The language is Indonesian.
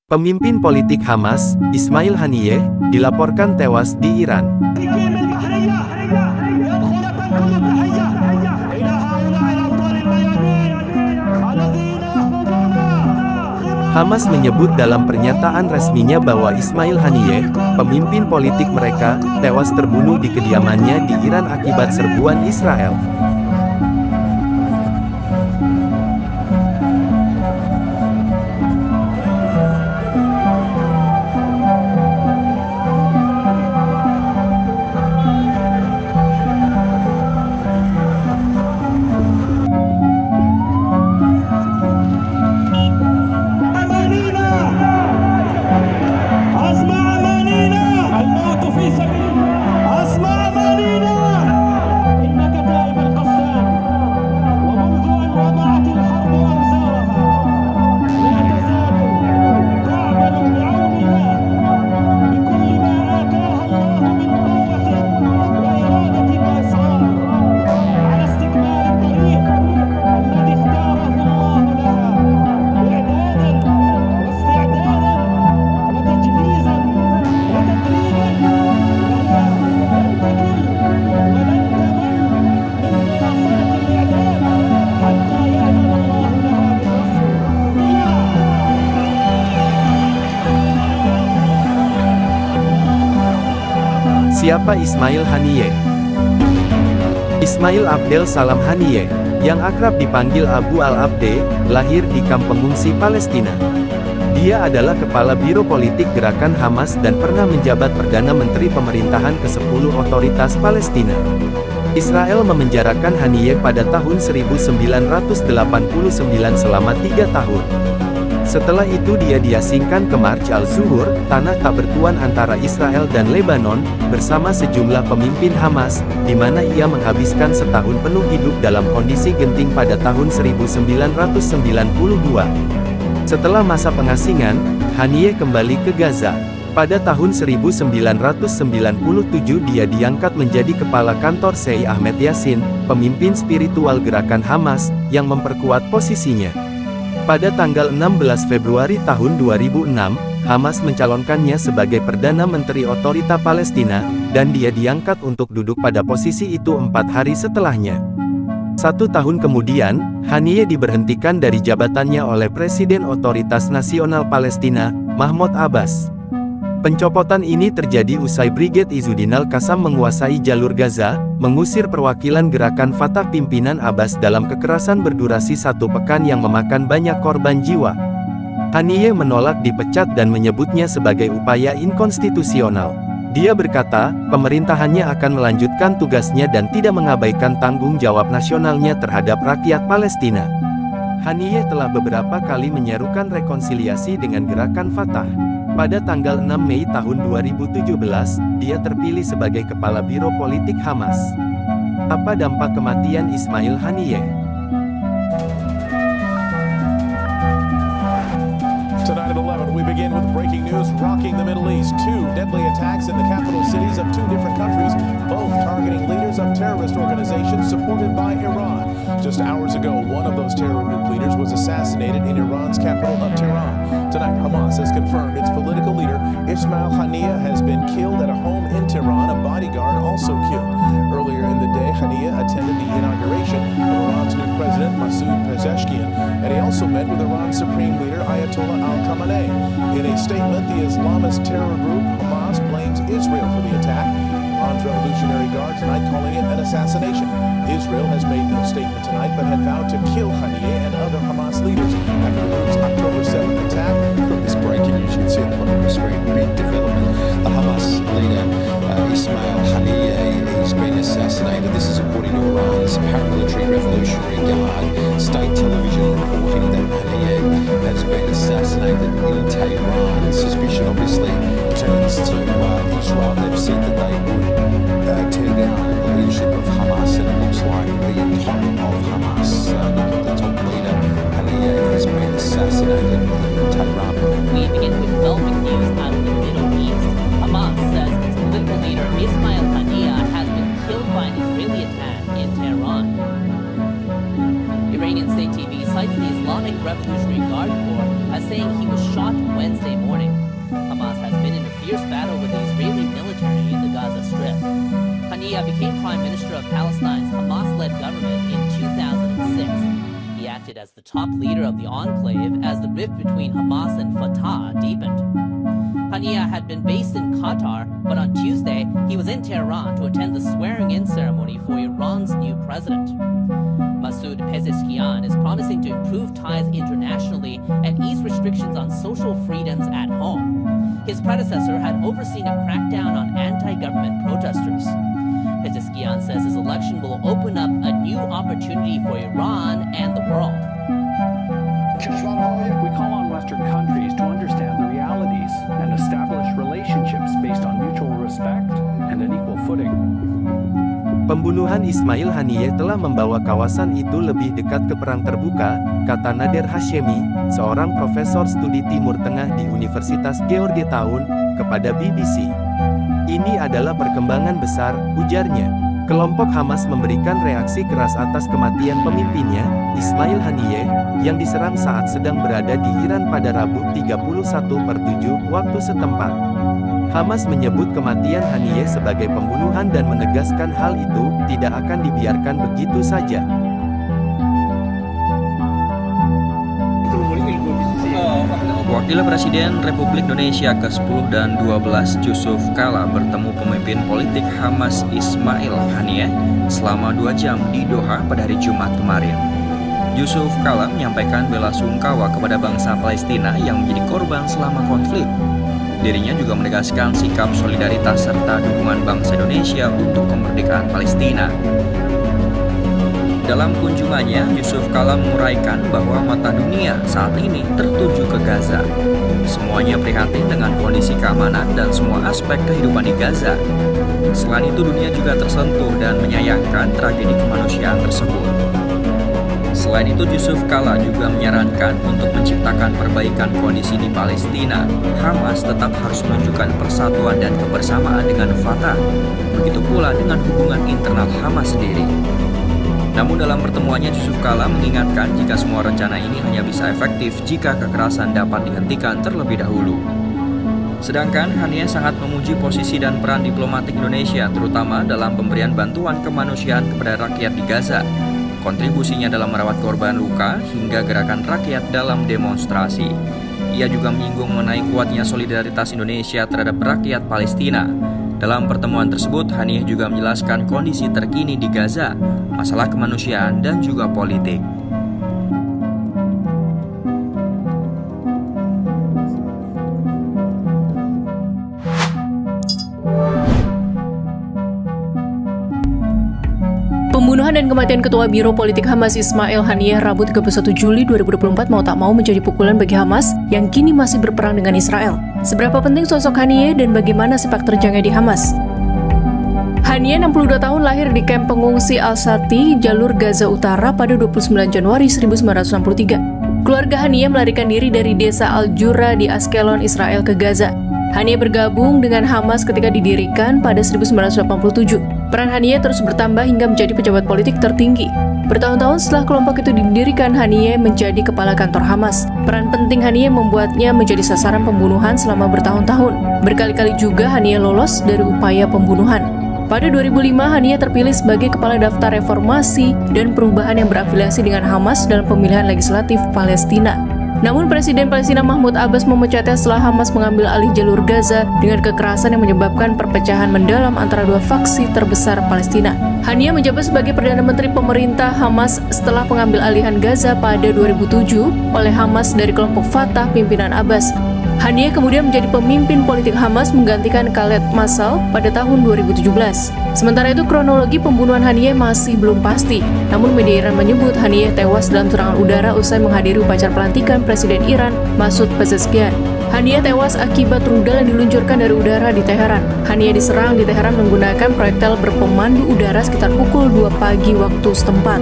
Pemimpin politik Hamas, Ismail Haniyeh, dilaporkan tewas di Iran. Hamas menyebut dalam pernyataan resminya bahwa Ismail Haniyeh, pemimpin politik mereka, tewas terbunuh di kediamannya di Iran akibat serbuan Israel. Siapa Ismail Haniyeh? Ismail Abdel Salam Haniyeh, yang akrab dipanggil Abu Al-Abde, lahir di kamp pengungsi Palestina. Dia adalah kepala Biro Politik Gerakan Hamas dan pernah menjabat Perdana Menteri Pemerintahan ke-10 Otoritas Palestina. Israel memenjarakan Haniyeh pada tahun 1989 selama 3 tahun. Setelah itu dia diasingkan ke Marj al-Zuhur, tanah tak bertuan antara Israel dan Lebanon, bersama sejumlah pemimpin Hamas, di mana ia menghabiskan setahun penuh hidup dalam kondisi genting pada tahun 1992. Setelah masa pengasingan, Haniyeh kembali ke Gaza. Pada tahun 1997 dia diangkat menjadi kepala kantor Sheikh Ahmed Yassin, pemimpin spiritual gerakan Hamas, yang memperkuat posisinya. Pada tanggal 16 Februari tahun 2006, Hamas mencalonkannya sebagai Perdana Menteri Otorita Palestina, dan dia diangkat untuk duduk pada posisi itu 4 hari setelahnya. 1 tahun kemudian, Haniyeh diberhentikan dari jabatannya oleh Presiden Otoritas Nasional Palestina, Mahmoud Abbas. Pencopotan ini terjadi usai Brigade Izzuddin Al-Qassam menguasai jalur Gaza, mengusir perwakilan gerakan Fatah pimpinan Abbas dalam kekerasan berdurasi 1 pekan yang memakan banyak korban jiwa. Haniyeh menolak dipecat dan menyebutnya sebagai upaya inkonstitusional. Dia berkata, pemerintahannya akan melanjutkan tugasnya dan tidak mengabaikan tanggung jawab nasionalnya terhadap rakyat Palestina. Haniyeh telah beberapa kali menyerukan rekonsiliasi dengan gerakan Fatah. Pada tanggal 6 Mei tahun 2017, dia terpilih sebagai Kepala Biro Politik Hamas. Apa dampak kematian Ismail Haniyeh? Tonight at 11, we begin with breaking news rocking the Middle East. 2 deadly attacks in the capital cities of 2 different countries, both targeting leaders of terrorist organizations supported by Iran. Just hours ago, one of those terror group leaders was assassinated in Iran's capital of Tehran. Tonight, Hamas has confirmed its political leader, Ismail Haniyeh, has been killed at a home in Tehran, a bodyguard also killed. Earlier in the day, Haniyeh attended the inauguration of Iran's new president, Masoud Pezeshkian, and he also met with Iran's supreme leader, Ayatollah Ali Khamenei. In a statement, the Islamist terror group Hamas blames Israel for the attack. Iran's Revolutionary Guard tonight calling it an assassination. Israel has made no statement tonight, but had vowed to kill Haniyeh and other Hamas leaders after the group's October 7th attack. From this breaking news, you can see at the bottom of the screen, big development. The Hamas leader, Ismail Haniyeh, he's been assassinated. This is according to Iran's paramilitary Revolutionary Guard. State television reporting that Haniyeh has been assassinated in Tehran. Suspicion obviously turns to Israel. They've said that they would tear down the leadership of Hamas, and it looks like the top of Hamas, the top leader, Haniyeh, has been assassinated in Tehran. We begin with developing news out of the Middle East. Hamas says its political leader Ismail Haniyeh has been killed by an Israeli attack in Tehran. Iranian state TV cites the Islamic Revolutionary Guard Corps as saying he was shot Wednesday morning. the top leader of the enclave, as the rift between Hamas and Fatah deepened. Haniyeh had been based in Qatar, but on Tuesday, he was in Tehran to attend the swearing-in ceremony for Iran's new president. Masoud Pezeshkian is promising to improve ties internationally and ease restrictions on social freedoms at home. His predecessor had overseen a crackdown on anti-government protesters. Pezeshkian says his election will open up a new opportunity for Iran and the world. We call on Western countries to understand the realities and establish relationships based on mutual respect and an equal footing. Pembunuhan Ismail Haniyeh telah membawa kawasan itu lebih dekat ke perang terbuka, kata Nader Hashemi, seorang profesor studi Timur Tengah di Universitas Georgetown, kepada BBC. Ini adalah perkembangan besar, ujarnya. Kelompok Hamas memberikan reaksi keras atas kematian pemimpinnya, Ismail Haniyeh, yang diserang saat sedang berada di Iran pada Rabu 31/7 waktu setempat. Hamas menyebut kematian Haniyeh sebagai pembunuhan dan menegaskan hal itu tidak akan dibiarkan begitu saja. Wakil Presiden Republik Indonesia ke-10 dan 12 Yusuf Kala bertemu pemimpin politik Hamas Ismail Haniyeh selama 2 jam di Doha pada hari Jumat kemarin. Yusuf Kala menyampaikan bela sungkawa kepada bangsa Palestina yang menjadi korban selama konflik. Dirinya juga menegaskan sikap solidaritas serta dukungan bangsa Indonesia untuk kemerdekaan Palestina. Dalam kunjungannya, Yusuf Kala menguraikan bahwa mata dunia saat ini tertuju ke Gaza. Semuanya prihatin dengan kondisi keamanan dan semua aspek kehidupan di Gaza. Selain itu, dunia juga tersentuh dan menyayangkan tragedi kemanusiaan tersebut. Selain itu, Yusuf Kala juga menyarankan untuk menciptakan perbaikan kondisi di Palestina. Hamas tetap harus menunjukkan persatuan dan kebersamaan dengan Fatah. Begitu pula dengan hubungan internal Hamas sendiri. Namun dalam pertemuannya, Yusuf Kala mengingatkan jika semua rencana ini hanya bisa efektif jika kekerasan dapat dihentikan terlebih dahulu. Sedangkan Haniyeh sangat memuji posisi dan peran diplomatik Indonesia, terutama dalam pemberian bantuan kemanusiaan kepada rakyat di Gaza, kontribusinya dalam merawat korban luka, hingga gerakan rakyat dalam demonstrasi. Ia juga menyinggung mengenai kuatnya solidaritas Indonesia terhadap rakyat Palestina. Dalam pertemuan tersebut, Haniyeh juga menjelaskan kondisi terkini di Gaza, masalah kemanusiaan dan juga politik. Pembunuhan dan kematian Ketua Biro Politik Hamas Ismail Haniyeh Rabu 31 Juli 2024 mau tak mau menjadi pukulan bagi Hamas yang kini masih berperang dengan Israel. Seberapa penting sosok Haniyeh dan bagaimana sepak terjangnya di Hamas? Haniyeh 62 tahun lahir di kamp pengungsi Al-Shati, jalur Gaza Utara pada 29 Januari 1963. Keluarga Haniyeh melarikan diri dari desa Al-Jura di Askelon, Israel ke Gaza. Haniyeh bergabung dengan Hamas ketika didirikan pada 1987. Peran Haniyeh terus bertambah hingga menjadi pejabat politik tertinggi. Bertahun-tahun setelah kelompok itu didirikan, Haniyeh menjadi kepala kantor Hamas. Peran penting Haniyeh membuatnya menjadi sasaran pembunuhan selama bertahun-tahun. Berkali-kali juga Haniyeh lolos dari upaya pembunuhan. Pada 2005, Haniyeh terpilih sebagai Kepala Daftar Reformasi dan Perubahan yang berafiliasi dengan Hamas dalam pemilihan legislatif Palestina. Namun Presiden Palestina Mahmud Abbas memecatnya setelah Hamas mengambil alih jalur Gaza dengan kekerasan yang menyebabkan perpecahan mendalam antara dua faksi terbesar Palestina. Haniyeh menjabat sebagai Perdana Menteri pemerintah Hamas setelah pengambil alihan Gaza pada 2007 oleh Hamas dari kelompok Fatah pimpinan Abbas. Haniyeh kemudian menjadi pemimpin politik Hamas menggantikan Khaled Masal pada tahun 2017. Sementara itu kronologi pembunuhan Haniyeh masih belum pasti. Namun media Iran menyebut Haniyeh tewas dalam serangan udara usai menghadiri upacara pelantikan Presiden Iran Masoud Pezeshkian. Haniyeh tewas akibat rudal yang diluncurkan dari udara di Teheran. Haniyeh diserang di Teheran menggunakan proyektil berpemandu udara sekitar pukul 2 pagi waktu setempat.